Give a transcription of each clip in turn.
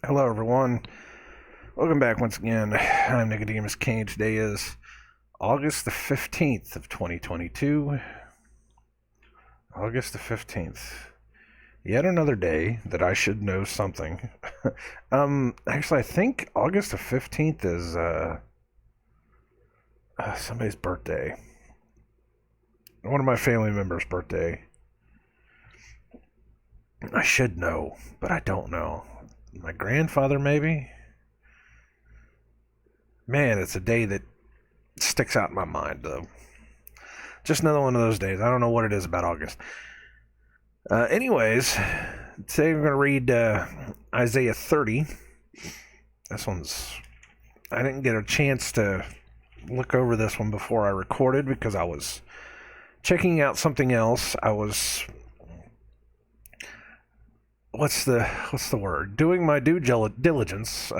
Hello, everyone. Welcome back once again. I'm Nicodemus Kane. Today is August the 15th of 2022. August the 15th. Yet another day that I should know something. Actually, I think August the 15th is somebody's birthday. One of my family members' birthday. I should know, but I don't know. My grandfather, maybe? Man, it's a day that sticks out in my mind, though. Just another one of those days. I don't know what it is about August. Anyways, today we're going to read Isaiah 30. This one's... I didn't get a chance to look over this one before I recorded because I was checking out something else. I was... What's the word? Doing my due diligence.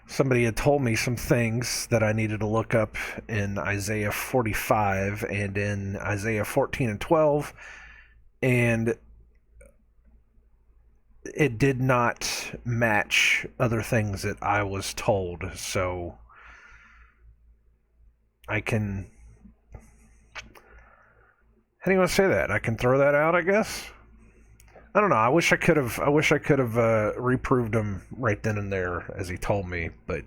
Somebody had told me some things that I needed to look up in Isaiah 45 and in Isaiah 14 and 12, and it did not match other things that I was told. So I can... How do you want to say that? I can throw that out, I guess? I don't know. I wish I could have reproved him right then and there as he told me. But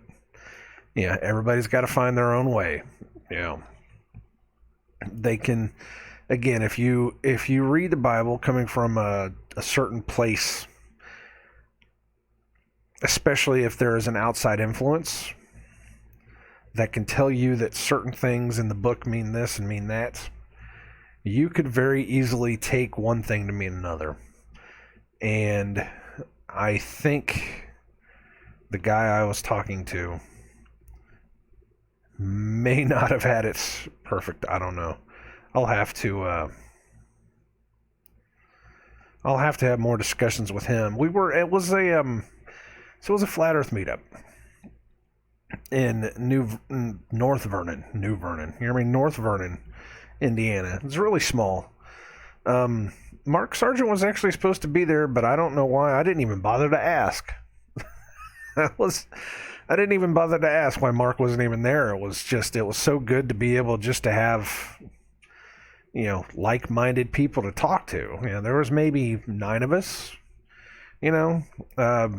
yeah, everybody's got to find their own way. You know, they can. Again, if you read the Bible coming from a certain place, especially if there is an outside influence that can tell you that certain things in the book mean this and mean that, you could very easily take one thing to mean another. And I think the guy I was talking to may not have had it perfect. I don't know. I'll have to have more discussions with him. It was a flat Earth meetup in North Vernon. New Vernon. You hear me? North Vernon, Indiana. It's really small. Mark Sargent was actually supposed to be there, but I don't know why. I didn't even bother to ask. I didn't even bother to ask why Mark wasn't even there. It was so good to be able just to have, like-minded people to talk to. There was maybe 9 of us, a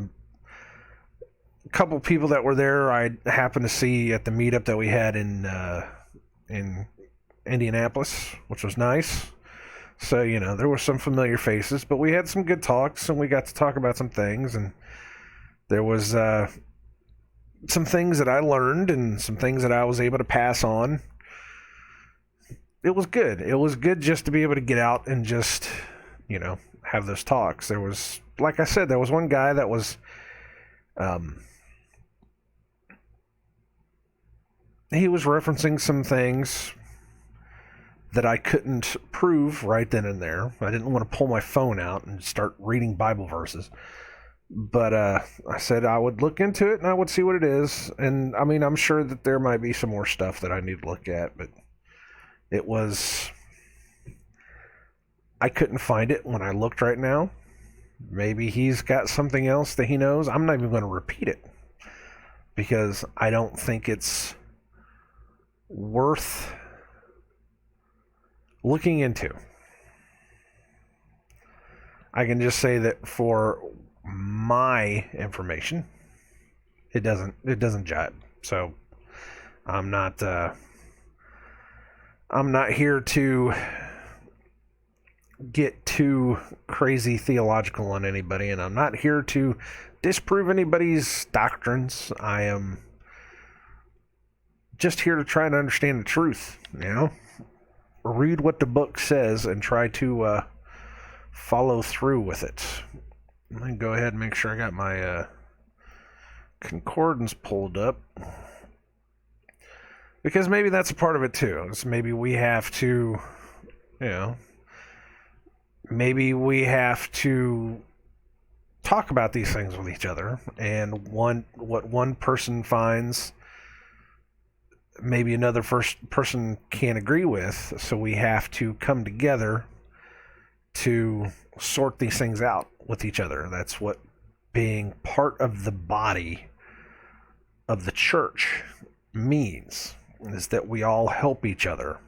couple people that were there I happened to see at the meetup that we had in Indianapolis, which was nice. So, there were some familiar faces, but we had some good talks, and we got to talk about some things, and there was some things that I learned and some things that I was able to pass on. It was good. It was good just to be able to get out and just, have those talks. There was, like I said, there was one guy that was, he was referencing some things that I couldn't prove right then and there. I didn't want to pull my phone out and start reading Bible verses. But I said I would look into it and I would see what it is. And I mean, I'm sure that there might be some more stuff that I need to look at, but I couldn't find it when I looked right now. Maybe he's got something else that he knows. I'm not even going to repeat it because I don't think it's worth looking into. I can just say that for my information, it doesn't jive. So I'm not here to get too crazy theological on anybody, and I'm not here to disprove anybody's doctrines. I am just here to try and understand the truth, read what the book says and try to follow through with it. Let me go ahead and make sure I got my concordance pulled up, because maybe that's a part of it too. It's maybe we have to, talk about these things with each other, and what one person finds maybe another first person can't agree with, so we have to come together to sort these things out with each other. That's what being part of the body of the church means, is that we all help each other.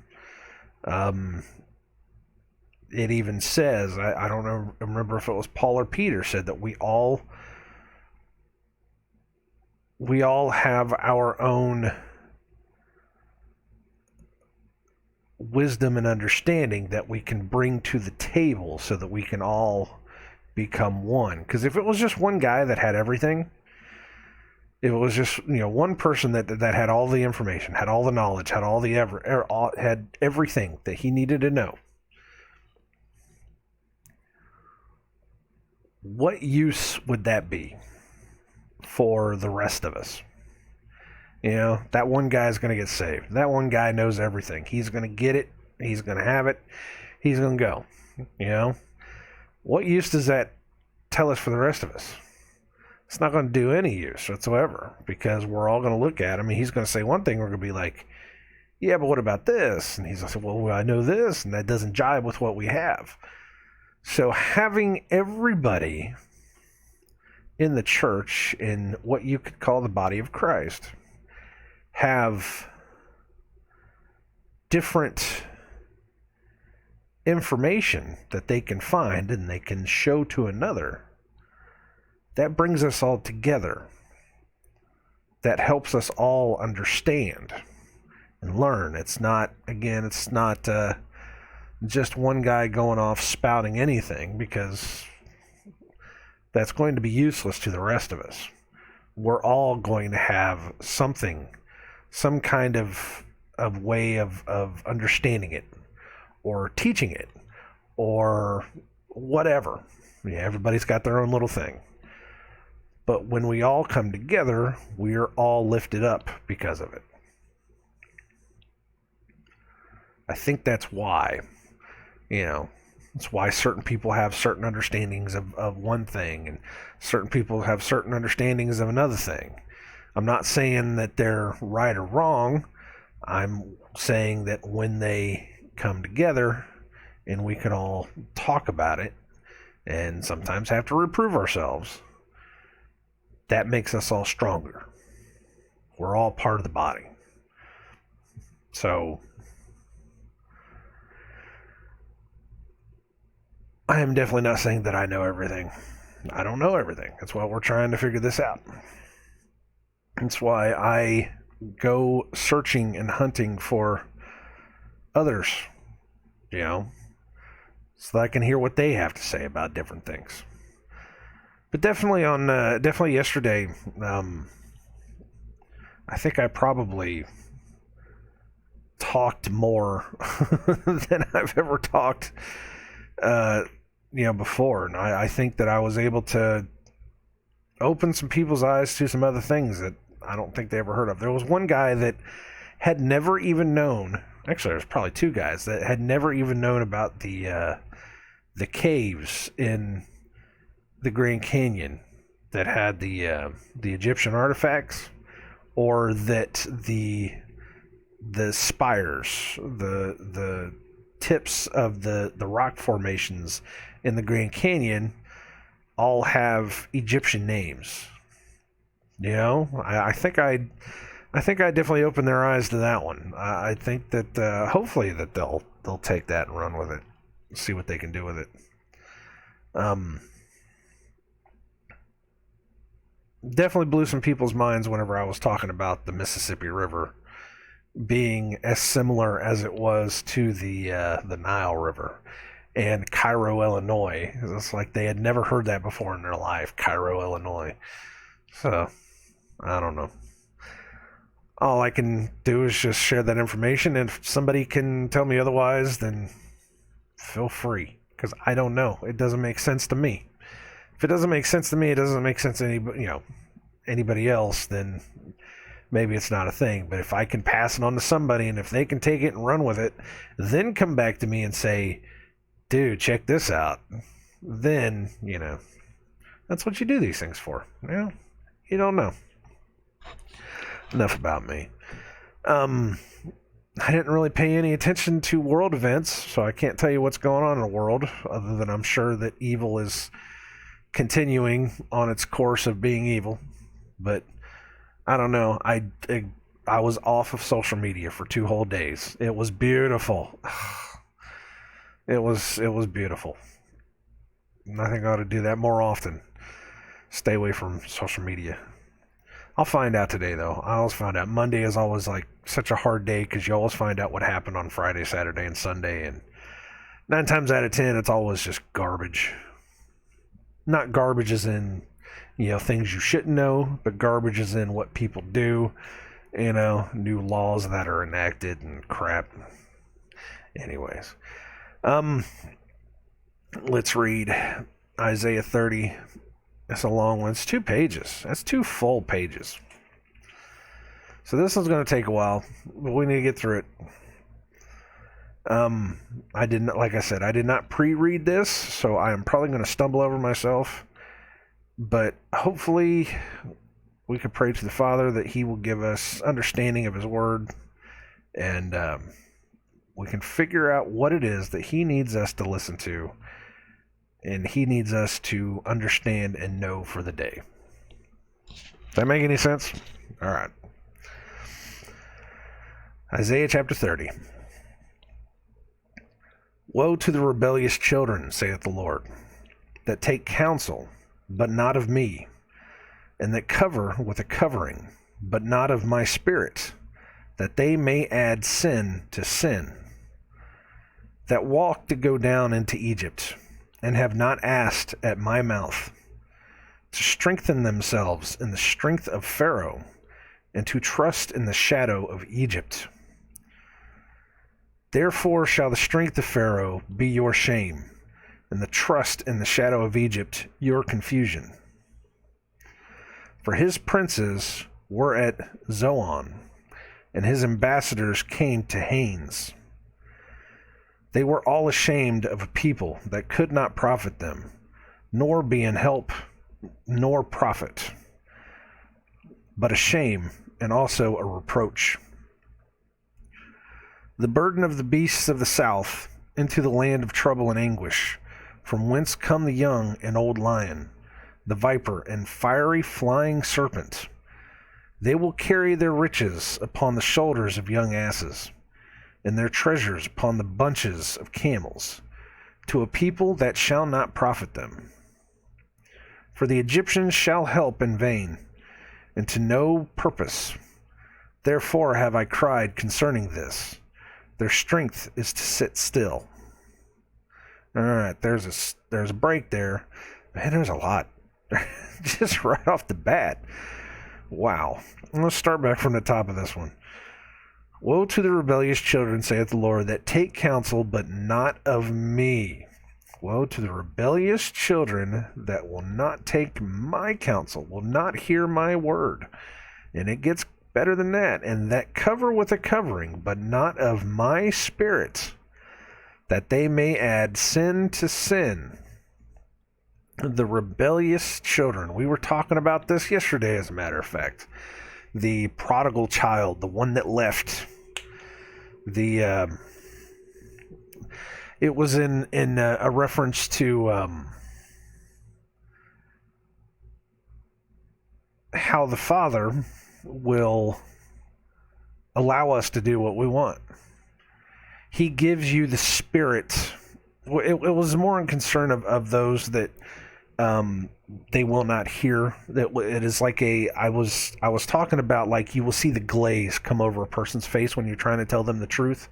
It even says, I don't know, remember if it was Paul or Peter said that we all have our own wisdom and understanding that we can bring to the table so that we can all become one. Because if it was just one guy that had everything, if it was just one person that had all the information, had all the knowledge, had had everything that he needed to know, what use would that be for the rest of us? That one guy is going to get saved. That one guy knows everything. He's going to get it. He's going to have it. He's going to go. What use does that tell us for the rest of us? It's not going to do any use whatsoever, because we're all going to look at him and he's going to say one thing. We're going to be like, yeah, but what about this? And he's going to say, well, I know this, and that doesn't jive with what we have. So having everybody in the church, in what you could call the body of Christ, have different information that they can find and they can show to another, that brings us all together. That helps us all understand and learn. It's not just one guy going off spouting anything, because that's going to be useless to the rest of us. We're all going to have something, some kind of way of understanding it or teaching it or whatever. Yeah, everybody's got their own little thing. But when we all come together, we're all lifted up because of it. I think that's why, it's why certain people have certain understandings of one thing and certain people have certain understandings of another thing. I'm not saying that they're right or wrong. I'm saying that when they come together and we can all talk about it and sometimes have to reprove ourselves, that makes us all stronger. We're all part of the body. So I am definitely not saying that I know everything. I don't know everything. That's why we're trying to figure this out. That's why I go searching and hunting for others, so that I can hear what they have to say about different things. But definitely yesterday, I think I probably talked more than I've ever talked before. And I think that I was able to open some people's eyes to some other things that I don't think they ever heard of. There was one guy that had never even known, actually there's probably two guys that had never even known about the caves in the Grand Canyon that had the Egyptian artifacts, or that the spires, the tips of the rock formations in the Grand Canyon all have Egyptian names. I think I definitely opened their eyes to that one. I think that hopefully that they'll take that and run with it, see what they can do with it. Definitely blew some people's minds whenever I was talking about the Mississippi River being as similar as it was to the Nile River and Cairo, Illinois. It's like they had never heard that before in their life, Cairo, Illinois. So, I don't know. All I can do is just share that information, and if somebody can tell me otherwise, then feel free, because I don't know. It doesn't make sense to me. If it doesn't make sense to me, it doesn't make sense to anybody else, then maybe it's not a thing. But if I can pass it on to somebody, and if they can take it and run with it, then come back to me and say, dude, check this out, then, that's what you do these things for. You don't know. Enough about me. I didn't really pay any attention to world events, so I can't tell you what's going on in the world, other than I'm sure that evil is continuing on its course of being evil. But I don't know. I was off of social media for 2 whole days. It was beautiful. It was beautiful. I think I ought to do that more often. Stay away from social media. I'll find out today, though. I always find out. Monday is always like such a hard day because you always find out what happened on Friday, Saturday, and Sunday. And 9 times out of 10, it's always just garbage. Not garbage as in, things you shouldn't know, but garbage as in what people do. New laws that are enacted and crap. Anyways. Let's read Isaiah 30. That's a long one. It's 2 pages. That's 2 full pages. So this one's going to take a while, but we need to get through it. I did not pre-read this, so I am probably going to stumble over myself. But hopefully we can pray to the Father that He will give us understanding of His Word, and we can figure out what it is that He needs us to listen to, and He needs us to understand and know for the day. Does that make any sense? All right. Isaiah chapter 30. Woe to the rebellious children, saith the Lord, that take counsel, but not of me, and that cover with a covering, but not of my spirit, that they may add sin to sin, that walk to go down into Egypt, and have not asked at my mouth, to strengthen themselves in the strength of Pharaoh, and to trust in the shadow of Egypt. Therefore shall the strength of Pharaoh be your shame, and the trust in the shadow of Egypt your confusion. For his princes were at Zoan, and his ambassadors came to Hanes. They were all ashamed of a people that could not profit them, nor be in help, nor profit, but a shame and also a reproach. The burden of the beasts of the south into the land of trouble and anguish, from whence come the young and old lion, the viper and fiery flying serpent. They will carry their riches upon the shoulders of young asses, and their treasures upon the bunches of camels, to a people that shall not profit them. For the Egyptians shall help in vain, and to no purpose. Therefore have I cried concerning this. Their strength is to sit still. All right, there's a break there. Man, there's a lot. Just right off the bat. Wow. Let's start back from the top of this one. Woe to the rebellious children, saith the Lord, that take counsel, but not of me. Woe to the rebellious children that will not take my counsel, will not hear my word. And it gets better than that. And that cover with a covering, but not of my spirit, that they may add sin to sin. The rebellious children. We were talking about this yesterday, as a matter of fact. The prodigal child, the one that left. It was in a reference to how the Father will allow us to do what we want. He gives you the Spirit. It was more in concern of those that they will not hear. That it is like I was talking about, like, you will see the glaze come over a person's face when you're trying to tell them the truth.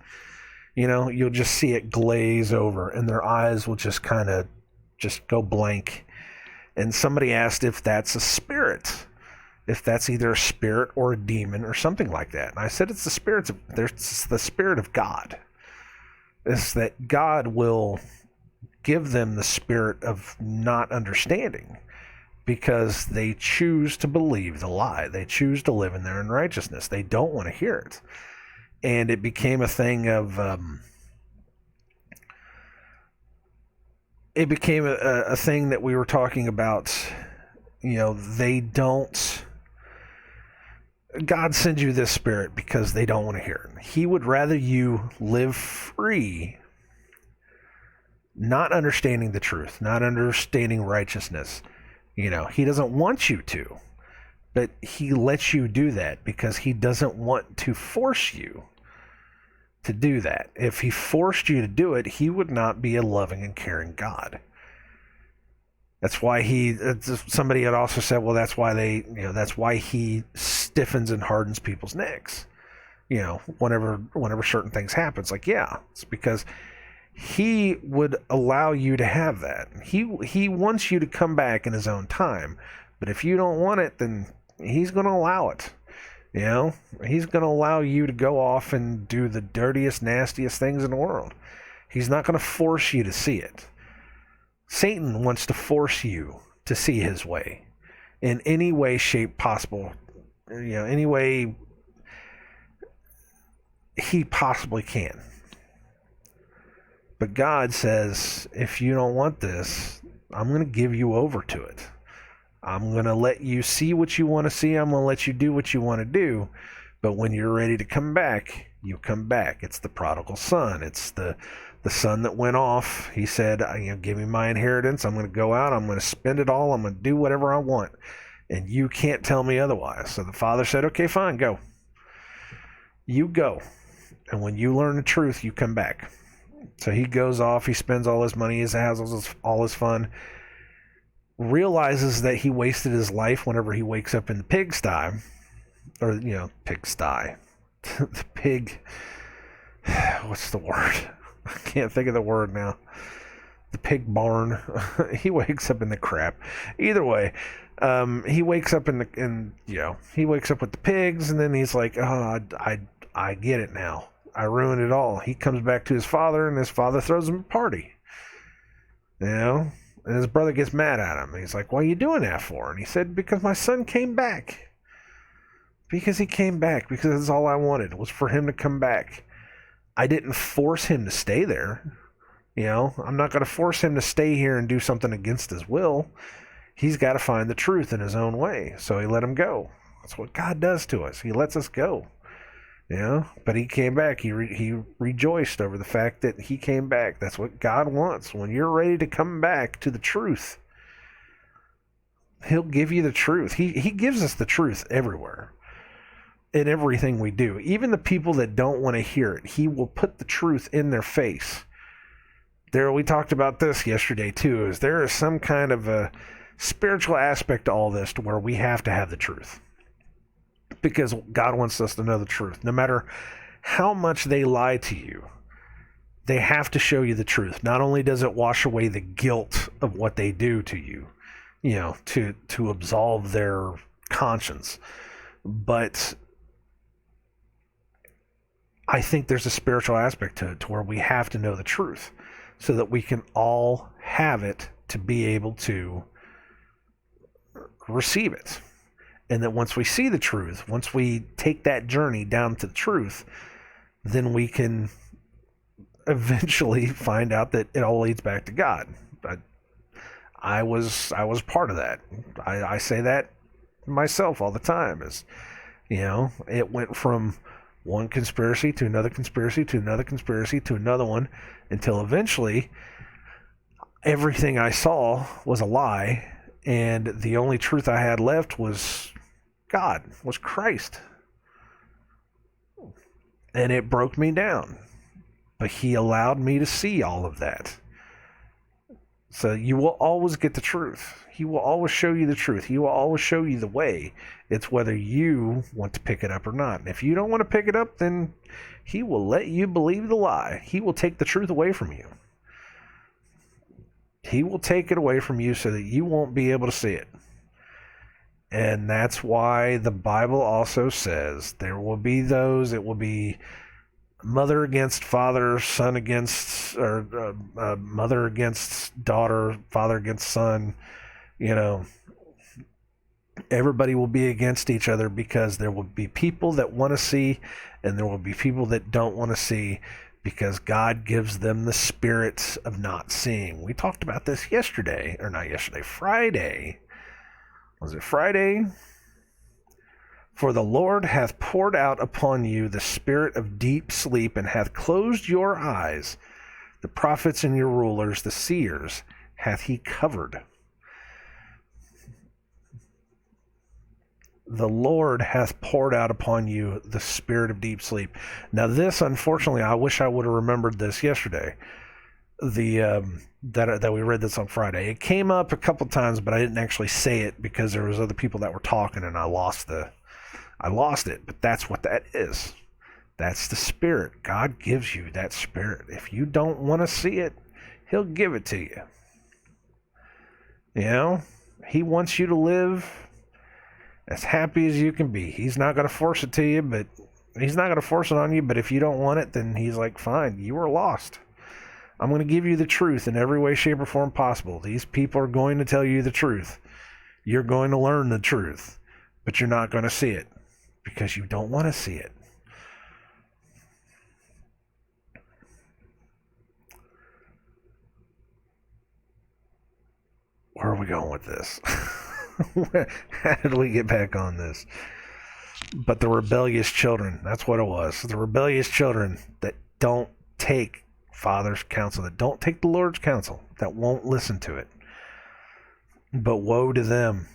You'll just see it glaze over, and their eyes will just kind of just go blank. And somebody asked if that's a spirit, if that's either a spirit or a demon or something like that. And I said it's the spirit of God. It's that God will give them the spirit of not understanding because they choose to believe the lie. They choose to live in their unrighteousness. They don't want to hear it. And it became a thing of, it became a thing that we were talking about. They don't, God sends you this spirit because they don't want to hear it. He would rather you live free, not understanding the truth, not understanding righteousness, He doesn't want you to, but he lets you do that because he doesn't want to force you to do that. If he forced you to do it, he would not be a loving and caring God. That's why somebody had also said, well, that's why he stiffens and hardens people's necks. Whenever certain things happen, it's like, yeah, it's because he would allow you to have that. He wants you to come back in his own time, but if you don't want it, then he's going to allow it. He's going to allow you to go off and do the dirtiest, nastiest things in the world. He's not going to force you to see it. Satan wants to force you to see his way in any way, shape possible. Any way he possibly can. But God says, if you don't want this, I'm going to give you over to it. I'm going to let you see what you want to see. I'm going to let you do what you want to do. But when you're ready to come back, you come back. It's the prodigal son. It's the son that went off. He said, give me my inheritance. I'm going to go out. I'm going to spend it all. I'm going to do whatever I want. And you can't tell me otherwise. So the father said, okay, fine, go. You go. And when you learn the truth, you come back. So he goes off. He spends all his money. He has all his fun. Realizes that he wasted his life whenever he wakes up in the pigsty. Or, pigsty. The pig. What's the word? I can't think of the word now. The pig barn. He wakes up in the crap. Either way, he wakes up he wakes up with the pigs, and then he's like, oh, I get it now. I ruined it all. He comes back to his father, and his father throws him a party. And his brother gets mad at him. He's like, what are you doing that for? And he said, because my son came back. Because he came back. Because that's all I wanted, was for him to come back. I didn't force him to stay there. I'm not going to force him to stay here and do something against his will. He's got to find the truth in his own way. So he let him go. That's what God does to us. He lets us go. But he came back. He rejoiced over the fact that he came back. That's what God wants. When you're ready to come back to the truth, he'll give you the truth. He gives us the truth everywhere. In everything we do. Even the people that don't want to hear it, he will put the truth in their face. We talked about this yesterday too, is there is some kind of a spiritual aspect to all this to where we have to have the truth. Because God wants us to know the truth. No matter how much they lie to you, they have to show you the truth. Not only does it wash away the guilt of what they do to you, to absolve their conscience, but I think there's a spiritual aspect to it to where we have to know the truth so that we can all have it to be able to receive it. And that once we see the truth, once we take that journey down to the truth, then we can eventually find out that it all leads back to God. I was part of that. I say that myself all the time. It went from one conspiracy to another conspiracy to another conspiracy to another one, until eventually everything I saw was a lie, and the only truth I had left was God, was Christ. And it broke me down. But he allowed me to see all of that. So you will always get the truth. He will always show you the truth. He will always show you the way. It's whether you want to pick it up or not. And if you don't want to pick it up, then he will let you believe the lie. He will take the truth away from you. He will take it away from you so that you won't be able to see it. And that's why the Bible also says there will be those, it will be mother against father, son against, or mother against daughter, father against son. Everybody will be against each other because there will be people that want to see and there will be people that don't want to see, because God gives them the spirit of not seeing. We talked about this yesterday, or not yesterday, Friday. Was it Friday? For the Lord hath poured out upon you the spirit of deep sleep, and hath closed your eyes. The prophets and your rulers, the seers, hath he covered. the Lord hath poured out upon you the spirit of deep sleep. Now this, unfortunately, I wish I would have remembered this yesterday. That we read this on Friday. It came up a couple times, but I didn't actually say it because there was other people that were talking, and I lost it. But that's what that is. That's the Spirit. God gives you that Spirit. If you don't want to see it, He'll give it to you. You know, He wants you to live as happy as you can be. He's not going to force it to you, but He's not going to force it on you. But if you don't want it, then He's like, fine, you are lost. I'm going to give you the truth in every way, shape, or form possible. These people are going to tell you the truth. You're going to learn the truth, but you're not going to see it because you don't want to see it. Where are we going with this? How did we get back on this? But the rebellious children, that's what it was. The rebellious children that don't take Father's counsel, that don't take the Lord's counsel, that won't listen to it. But woe to them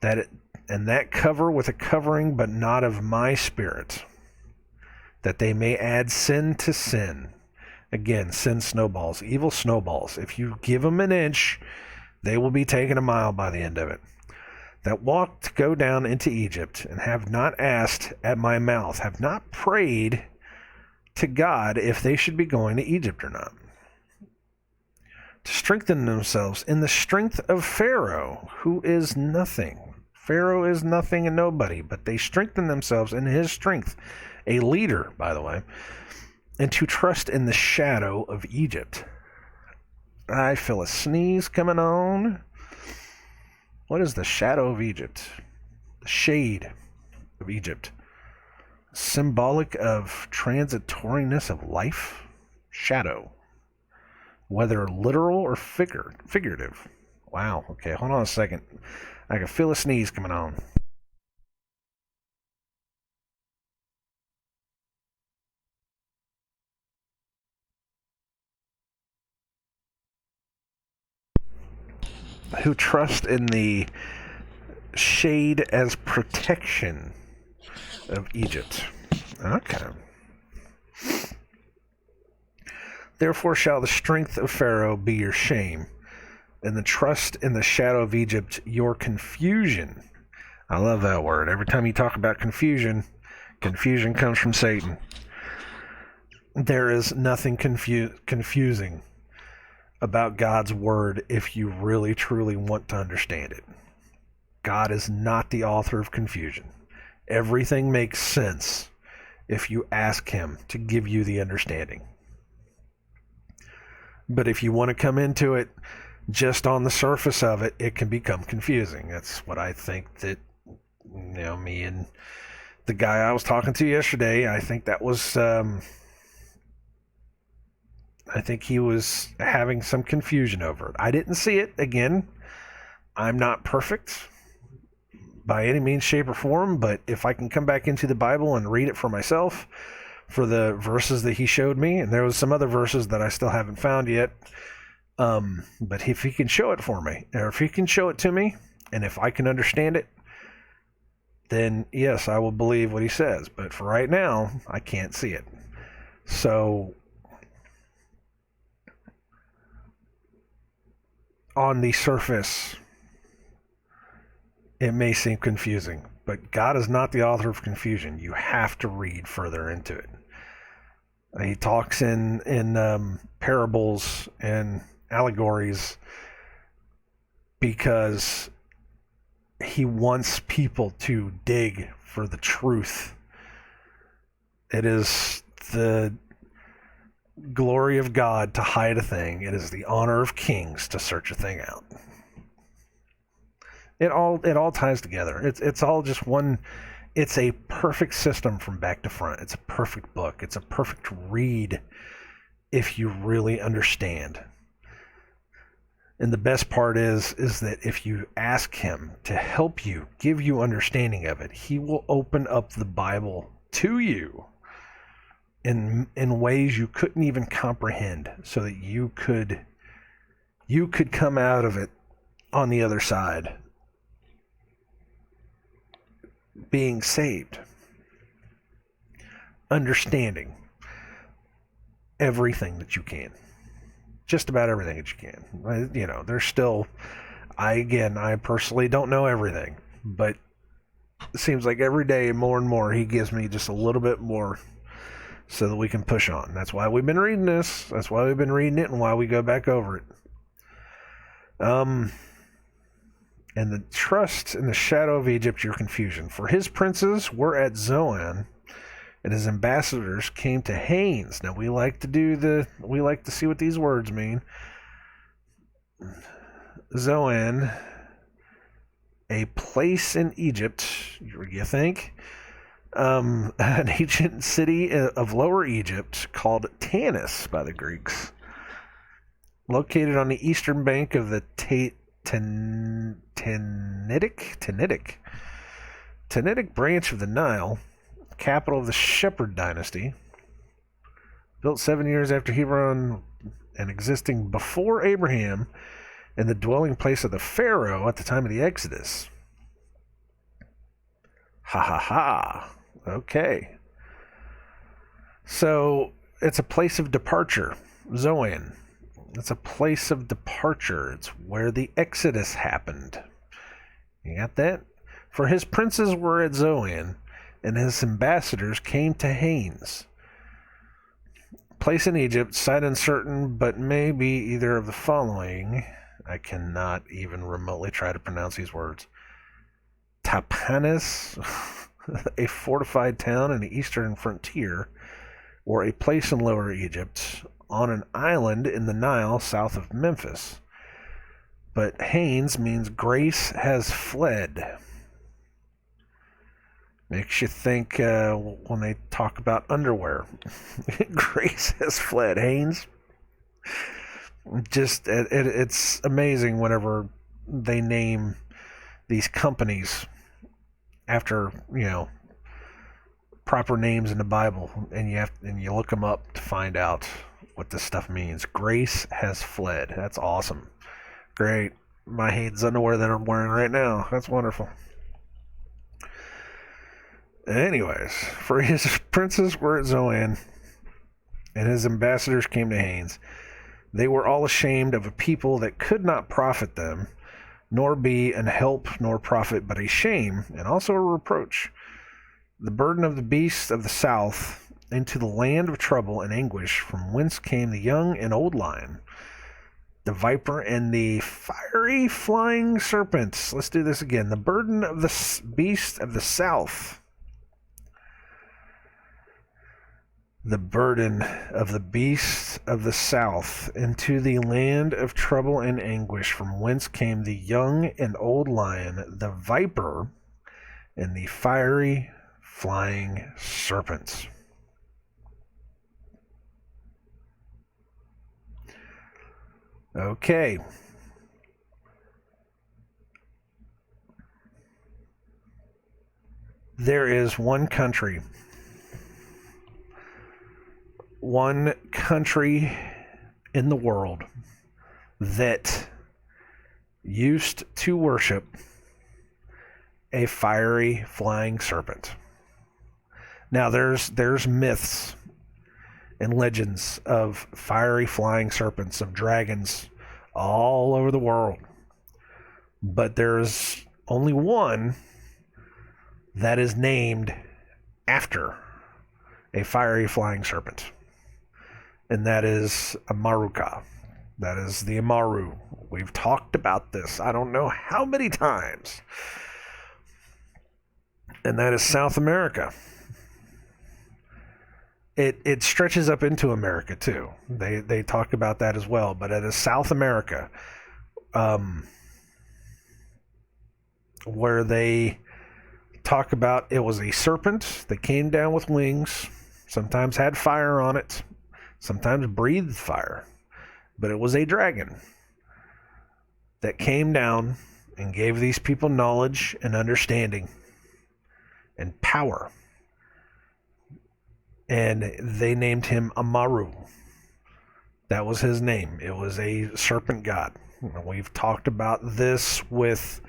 that cover with a covering, but not of my Spirit, that they may add sin to sin. Again, sin snowballs, evil snowballs. If you give them an inch, they will be taken a mile by the end of it. That walked to go down into Egypt, and have not asked at my mouth, have not prayed to God if they should be going to Egypt or not. To strengthen themselves in the strength of Pharaoh, who is nothing. Pharaoh is nothing and nobody, but they strengthen themselves in his strength. A leader, by the way. And to trust in the shadow of Egypt. I feel a sneeze coming on. What is the shadow of Egypt? The shade of Egypt. Symbolic of transitoriness of life. Shadow. Whether literal or figurative. Wow. Okay, hold on a second. I can feel a sneeze coming on. Who trust in the shade as protection of Egypt. Okay. Therefore shall the strength of Pharaoh be your shame, and the trust in the shadow of Egypt your confusion. I love that word. Every time you talk about confusion, confusion comes from Satan. There is nothing confusing about God's word if you really truly want to understand it. God is not the author of confusion. Everything makes sense if you ask him to give you the understanding. But if you want to come into it just on the surface of it, it can become confusing. That's what I think that, me and the guy I was talking to yesterday, I think that was, I think he was having some confusion over it. I didn't see it. Again, I'm not perfect by any means, shape, or form, but if I can come back into the Bible and read it for myself, for the verses that he showed me, and there was some other verses that I still haven't found yet, but if he can show it for me, or if he can show it to me, and if I can understand it, then yes, I will believe what he says. But for right now, I can't see it. So on the surface, it may seem confusing, but God is not the author of confusion. You have to read further into it. He talks in parables and allegories because he wants people to dig for the truth. It is the glory of God to hide a thing. It is the honor of kings to search a thing out. It all ties together. It's all just one. It's a perfect system from back to front. It's a perfect book. It's a perfect read if you really understand. And the best part is that if you ask him to help you, give you understanding of it, he will open up the Bible to you in ways you couldn't even comprehend, so that you could come out of it on the other side being saved, understanding everything that you can, just about everything that you can. There's still, I personally don't know everything, but it seems like every day more and more he gives me just a little bit more so that we can push on. That's why we've been reading this. That's why we've been reading it and why we go back over it. And the trust in the shadow of Egypt, your confusion. For his princes were at Zoan, and his ambassadors came to Hanes. Now we like to see what these words mean. Zoan, a place in Egypt, you think? An ancient city of Lower Egypt called Tanis by the Greeks, located on the eastern bank of the Tannitic branch of the Nile, capital of the Shepherd dynasty, built 7 years after Hebron and existing before Abraham, and the dwelling place of the Pharaoh at the time of the Exodus. Ha ha ha. Okay. So it's a place of departure. Zoan. It's a place of departure. It's where the Exodus happened. You got that? For his princes were at Zoan, and his ambassadors came to Hanes. Place in Egypt, site uncertain, but may be either of the following. I cannot even remotely try to pronounce these words. Tapanis, a fortified town in the eastern frontier, or a place in Lower Egypt, on an island in the Nile south of Memphis. But Hanes means grace has fled. Makes you think when they talk about underwear. Grace has fled. Hanes. Just it's amazing whenever they name these companies after proper names in the Bible, and you look them up to find out what this stuff means. Grace has fled. That's awesome. Great. My Hanes underwear that I'm wearing right now. That's wonderful. Anyways, for his princes were at Zoan, and his ambassadors came to Hanes. They were all ashamed of a people that could not profit them, nor be an help nor profit, but a shame, and also a reproach. The burden of the beasts of the south into the land of trouble and anguish, from whence came the young and old lion, the viper and the fiery flying serpent. Let's do this again. The burden of the beast of the south. The burden of the beasts of the south into the land of trouble and anguish, from whence came the young and old lion, the viper, and the fiery flying serpents. Okay. There is one country in the world that used to worship a fiery flying serpent. Now there's myths and legends of fiery flying serpents, of dragons all over the world. But there's only one that is named after a fiery flying serpent. And that is Amaruka. That is the Umaru. We've talked about this I don't know how many times. And that is South America. It stretches up into America too. They talk about that as well, but it is South America, where they talk about it was a serpent that came down with wings, sometimes had fire on it, sometimes breathed fire, but it was a dragon that came down and gave these people knowledge and understanding and power. And they named him Umaru. That was his name. It was a serpent god. We've talked about this with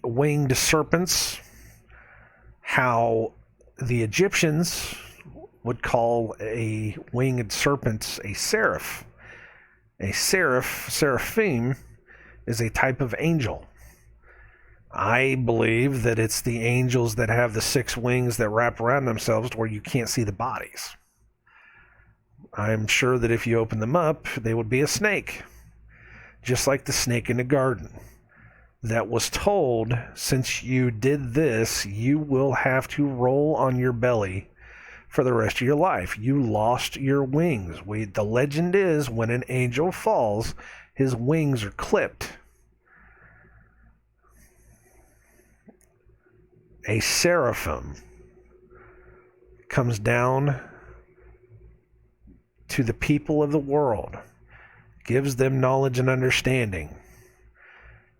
winged serpents, how the Egyptians would call a winged serpent a seraph. A seraph, seraphim, is a type of angel. I believe that it's the angels that have the 6 wings that wrap around themselves to where you can't see the bodies. I'm sure that if you open them up, they would be a snake. Just like the snake in the garden. That was told, since you did this, you will have to roll on your belly for the rest of your life. You lost your wings. The legend is, when an angel falls, his wings are clipped. A seraphim comes down to the people of the world, gives them knowledge and understanding,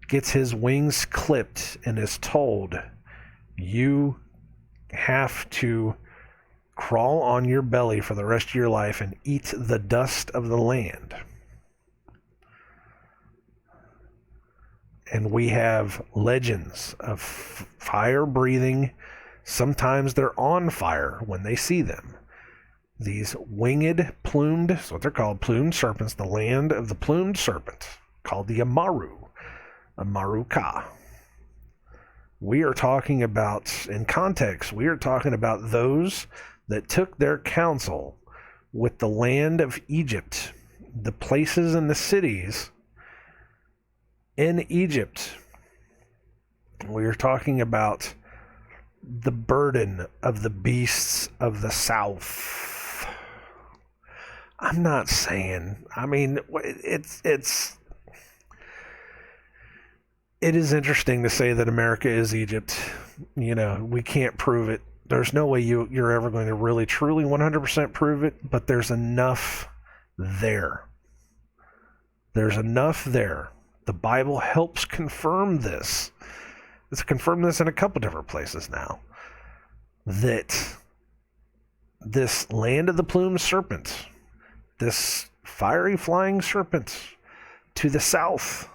gets his wings clipped, and is told, you have to crawl on your belly for the rest of your life and eat the dust of the land. And we have legends of fire-breathing. Sometimes they're on fire when they see them. These winged, plumed, that's what they're called, plumed serpents, the land of the plumed serpent, called the Umaru, Umaru-ka. We are talking about, in context, we are talking about those that took their counsel with the land of Egypt, the places and the cities in Egypt. We are talking about the burden of the beasts of the south. I'm not saying, I mean, it is interesting to say that America is Egypt. You know, we can't prove it. There's no way you're ever going to really, truly 100% prove it, but there's enough there. There's enough there. The Bible helps confirm this. It's confirmed this in a couple different places now. That this land of the plumed serpent, this fiery flying serpent to the south,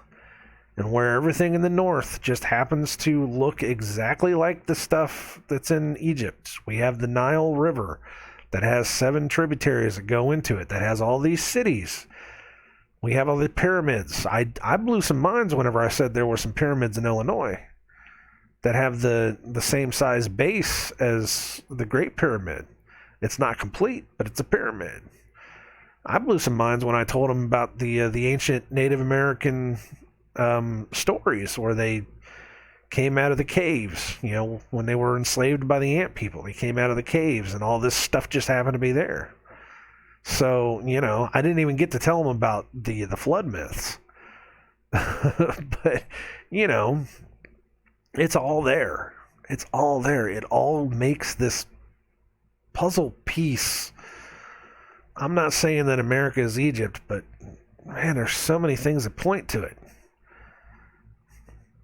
and where everything in the north just happens to look exactly like the stuff that's in Egypt. We have the Nile River that has 7 tributaries that go into it, that has all these cities. We have all the pyramids. I blew some minds whenever I said there were some pyramids in Illinois that have the same size base as the Great Pyramid. It's not complete, but it's a pyramid. I blew some minds when I told them about the ancient Native American stories where they came out of the caves, you know, when they were enslaved by the ant people. They came out of the caves and all this stuff just happened to be there. So, you know, I didn't even get to tell them about the flood myths. But, you know, it's all there. It's all there. It all makes this puzzle piece. I'm not saying that America is Egypt, but, man, there's so many things that point to it.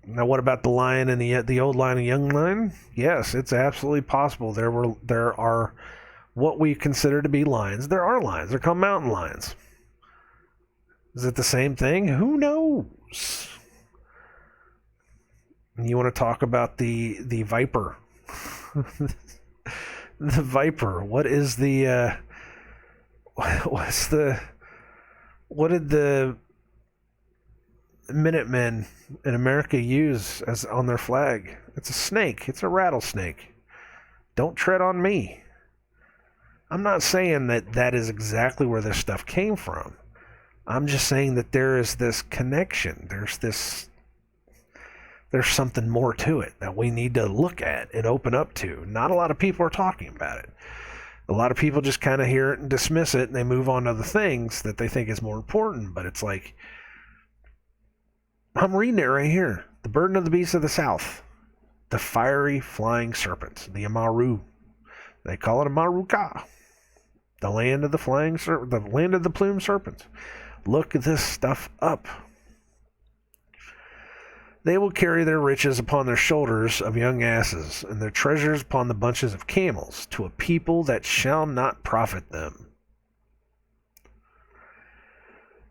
Now, what about the lion and the old lion and young lion? Yes, it's absolutely possible. There are what we consider to be lions. There are lions. They're called mountain lions. Is it the same thing? Who knows? You want to talk about the viper? The viper. What is the what did the Minutemen in America use as on their flag? It's a snake. It's a rattlesnake. Don't tread on me. I'm not saying that is exactly where this stuff came from. I'm just saying that there is this connection. There's something more to it that we need to look at and open up to. Not a lot of people are talking about it. A lot of people just kind of hear it and dismiss it, and they move on to other things that they think is more important. But it's like, I'm reading it right here. The burden of the beasts of the south. The fiery flying serpent. The Umaru. They call it Umaru-ka. The land of the flying serpent. The land of the plumed serpent. Look this stuff up. They will carry their riches upon their shoulders of young asses, and their treasures upon the bunches of camels, to a people that shall not profit them.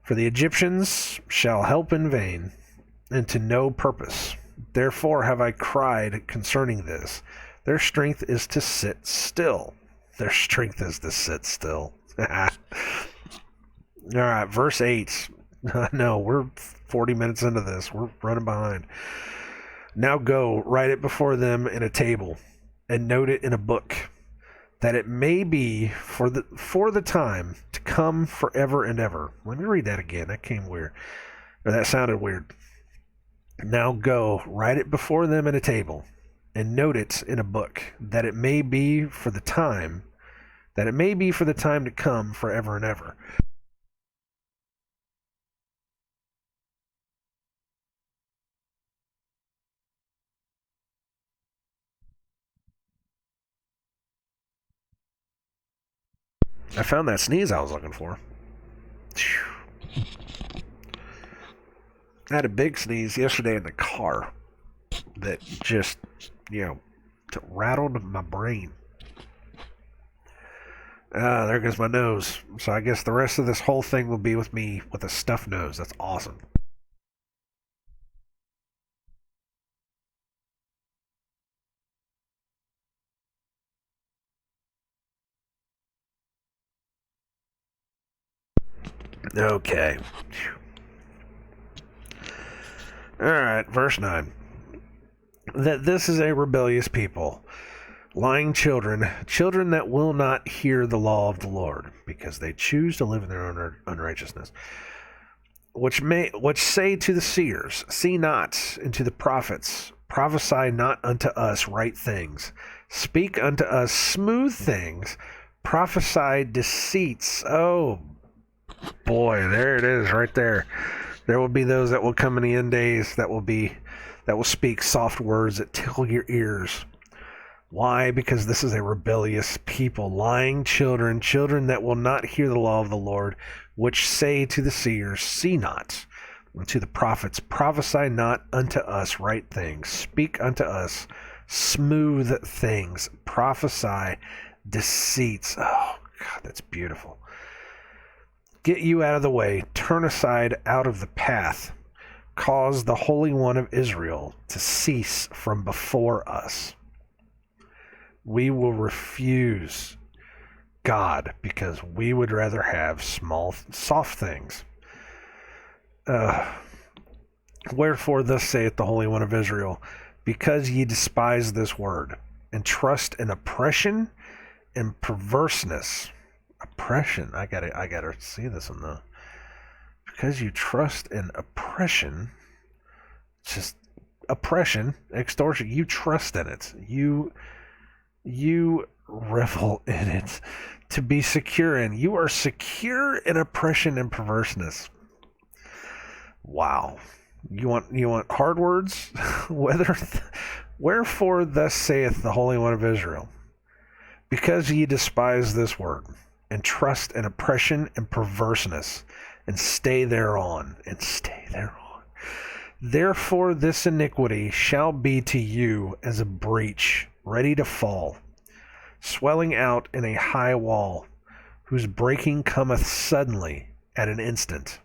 For the Egyptians shall help in vain, and to no purpose. Therefore have I cried concerning this. Their strength is to sit still. Their strength is to sit still. All right, verse 8. No, we're 40 minutes into this. We're running behind. Now go, write it before them in a table, and note it in a book, that it may be for the time to come forever and ever. Let me read that again. That came weird. Or that sounded weird. Now go, write it before them in a table, and note it in a book, that it may be for the time to come forever and ever. I found that sneeze I was looking for. I had a big sneeze yesterday in the car that just, rattled my brain. There goes my nose. So I guess the rest of this whole thing will be with me with a stuffed nose. That's awesome. Okay. Alright, verse 9. That this is a rebellious people, lying children, children that will not hear the law of the Lord, because they choose to live in their own unrighteousness. Which say to the seers, see not, and to the prophets, prophesy not unto us right things, speak unto us smooth things, prophesy deceits. Oh boy, there it is right there. There will be those that will come in the end days that will speak soft words that tickle your ears. Why? Because this is a rebellious people, lying children, children that will not hear the law of the Lord, which say to the seers, see not, and to the prophets, prophesy not unto us right things, speak unto us smooth things, prophesy deceits. Oh, God, that's beautiful. Get you out of the way, turn aside out of the path, cause the Holy One of Israel to cease from before us. We will refuse God because we would rather have small, soft things. Wherefore thus saith the Holy One of Israel, because ye despise this word, and trust in oppression and perverseness. Oppression. I gotta see this one though. Because you trust in oppression, just oppression, extortion. You trust in it. You revel in it to be secure in. You are secure in oppression and perverseness. Wow. You want hard words? Wherefore thus saith the Holy One of Israel, because ye despise this word, and trust in oppression and perverseness, and stay thereon. Therefore this iniquity shall be to you as a breach, ready to fall, swelling out in a high wall, whose breaking cometh suddenly at an instant.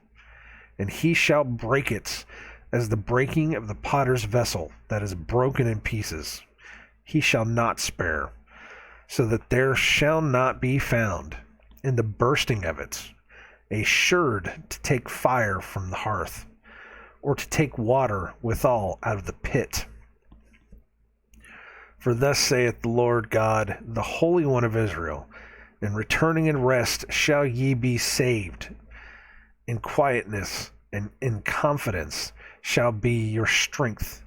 And he shall break it as the breaking of the potter's vessel that is broken in pieces. He shall not spare, so that there shall not be found in the bursting of it a sherd to take fire from the hearth, or to take water withal out of the pit. For thus saith the Lord God, the Holy One of Israel, in returning in rest shall ye be saved. In quietness and in confidence shall be your strength,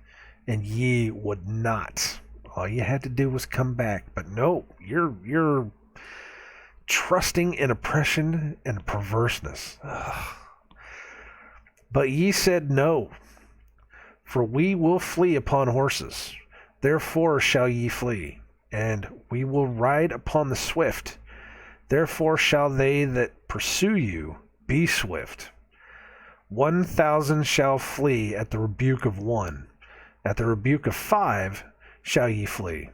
and ye would not. All you had to do was come back, but no, you're trusting in oppression and perverseness. Ugh. But ye said no, for we will flee upon horses. Therefore shall ye flee, and we will ride upon the swift. Therefore shall they that pursue you be swift. 1,000 shall flee at the rebuke of one. At the rebuke of 5 shall ye flee.